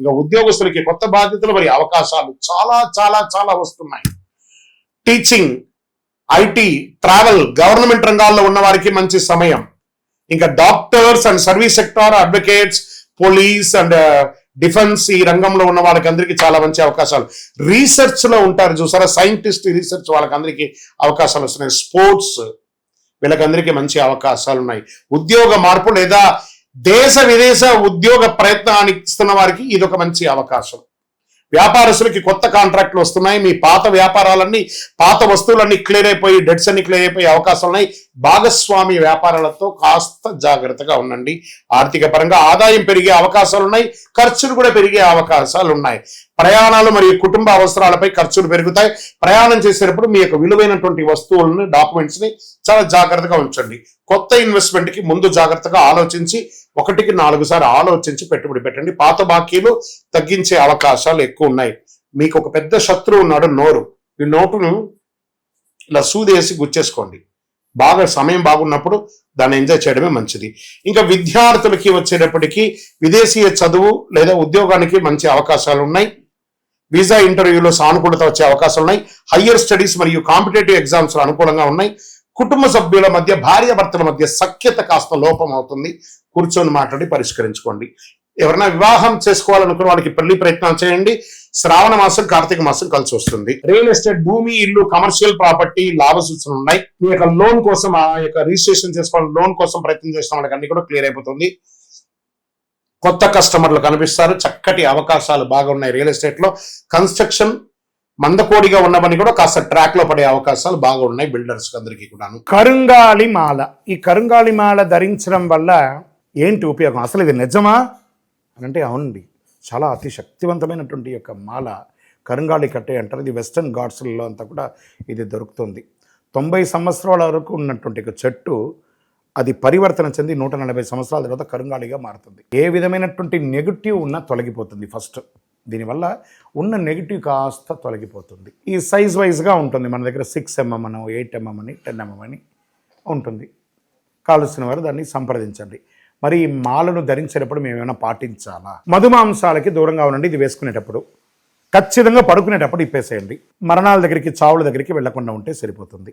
ఇక ఉద్యోగస్తులకి కొత్త బాధ్యతలు మరి అవకాశాలు చాలా చాలా చాలా వస్తున్నాయి. టీచింగ్, ఐటీ, ట్రావెల్, గవర్నమెంట్ రంగాల్లో ఉన్న వారికి మంచి సమయం. ఇంకా doctors and service sector, advocates, police and defence ఈ రంగంలో ఉన్న వాళ్ళకి అందరికీ చాలా మంచి అవకాశాలు. రీసెర్చ్ లో ఉంటారు చూసారా, సైంటిస్ట్, రీసెర్చ్ వాళ్ళకి అందరికీ అవకాశాలు వస్తున్నాయి. స్పోర్ట్స్ వీళ్ళకందరికీ మంచి అవకాశాలు ఉన్నాయి. ఉద్యోగ మార్పు లేదా దేశ విదేశ ఉద్యోగ ప్రయత్నానికి ఇస్తున్న వారికి ఇది ఒక మంచి అవకాశం. వ్యాపారస్తులకి కొత్త కాంట్రాక్ట్లు వస్తున్నాయి. మీ పాత వ్యాపారాలన్నీ, పాత వస్తువులన్నీ క్లియర్ అయిపోయి, డెట్స్ అన్ని క్లియర్ అయిపోయి అవకాశాలు ఉన్నాయి. భాగస్వామి వ్యాపారాలతో కాస్త జాగ్రత్తగా ఉండండి. ఆర్థిక పరంగా ఆదాయం పెరిగే అవకాశాలు ఉన్నాయి, ఖర్చులు కూడా పెరిగే అవకాశాలు ఉన్నాయి. ప్రయాణాలు మరియు కుటుంబ అవసరాలపై ఖర్చులు పెరుగుతాయి. ప్రయాణం చేసేటప్పుడు మీ యొక్క విలువైనటువంటి వస్తువులను, డాక్యుమెంట్స్ ని చాలా జాగ్రత్తగా ఉంచండి. కొత్త ఇన్వెస్ట్మెంట్ కి ముందు జాగ్రత్తగా ఆలోచించి 1కి 4 సార్లు ఆలోచించి పెట్టుబడి పెట్టండి. పాత బాకీలు తగ్గించే అవకాశాలు ఎక్కువ ఉన్నాయి. మీకు ఒక పెద్ద శత్రువు ఉన్నాడు, నోరు. ఈ నోటును ఇలా సూదేసి గుచ్చేసుకోండి. బాగా సమయం బాగున్నప్పుడు దాన్ని ఎంజాయ్ చేయడమే మంచిది. ఇంకా విద్యార్థులకి వచ్చేటప్పటికి విదేశీయ చదువు లేదా ఉద్యోగానికి మంచి అవకాశాలు ఉన్నాయి. వీసా ఇంటర్వ్యూలో సానుకూలత వచ్చే అవకాశాలు ఉన్నాయి. హయ్యర్ స్టడీస్ మరియు కాంపిటేటివ్ ఎగ్జామ్స్ లో అనుకూలంగా ఉన్నాయి. కుటుంబ సభ్యుల మధ్య, భార్యాభర్తల మధ్య సఖ్యత కాస్త లోపం అవుతుంది. కూర్చొని మాట్లాడి పరిష్కరించుకోండి. ఎవరైనా వివాహం చేసుకోవాలనుకున్న వాళ్ళకి పెళ్లి ప్రయత్నాలు చేయండి. శ్రావణ మాసం, కార్తీక మాసం కలిసి వస్తుంది. రియల్ ఎస్టేట్, భూమి, ఇల్లు, కమర్షియల్ ప్రాపర్టీ లాభ సూచనలు ఉన్నాయి. మీ యొక్క లోన్ కోసం, ఆ యొక్క రిజిస్ట్రేషన్ చేసుకోవాలి, లోన్ కోసం ప్రయత్నం చేసిన వాళ్ళకి అన్ని కూడా క్లియర్ అయిపోతుంది. కొత్త కస్టమర్లు కనిపిస్తారు. చక్కటి అవకాశాలు బాగా ఉన్నాయి. రియల్ ఎస్టేట్ లో కన్స్ట్రక్షన్ మందకోడిగా ఉన్నవని కూడా కాస్త ట్రాక్ లో పడే అవకాశాలు బాగా ఉన్నాయి బిల్డర్స్ అందరికీ కూడాను. కరుంగాలి మాల. ఈ కరుంగాలి మాల ధరించడం వల్ల ఏంటి ఉపయోగం? అసలు ఇది నిజమా అని అంటే అవునండి, చాలా అతి శక్తివంతమైనటువంటి యొక్క మాల కరుంగాలి కట్టే అంటారు. ఇది వెస్టర్న్ ఘాట్స్లలో అంతా కూడా ఇది దొరుకుతుంది. 90 సంవత్సరాల వరకు ఉన్నటువంటి ఒక చెట్టు అది పరివర్తన చెంది 140 సంవత్సరాల తర్వాత కరుంగాలిగా మారుతుంది. ఏ విధమైనటువంటి నెగిటివ్ ఉన్నా తొలగిపోతుంది. ఫస్ట్ దీనివల్ల ఉన్న నెగిటివ్ కాస్త తొలగిపోతుంది. ఈ సైజ్ వైజ్గా ఉంటుంది. మన దగ్గర 6 mm అని, 8 mm అని, 10 mm అని ఉంటుంది. కాలుస్తున్న వారు దాన్ని సంప్రదించండి. మరి ఈ మాలను ధరించేటప్పుడు మేము ఏమైనా పాటించాలా? మధుమాంసాలకి దూరంగా ఉండండి. ఇది వేసుకునేటప్పుడు ఖచ్చితంగా పడుకునేటప్పుడు ఇప్పేసేయండి. మరణాల దగ్గరికి, చావుల దగ్గరికి వెళ్లకుండా ఉంటే సరిపోతుంది.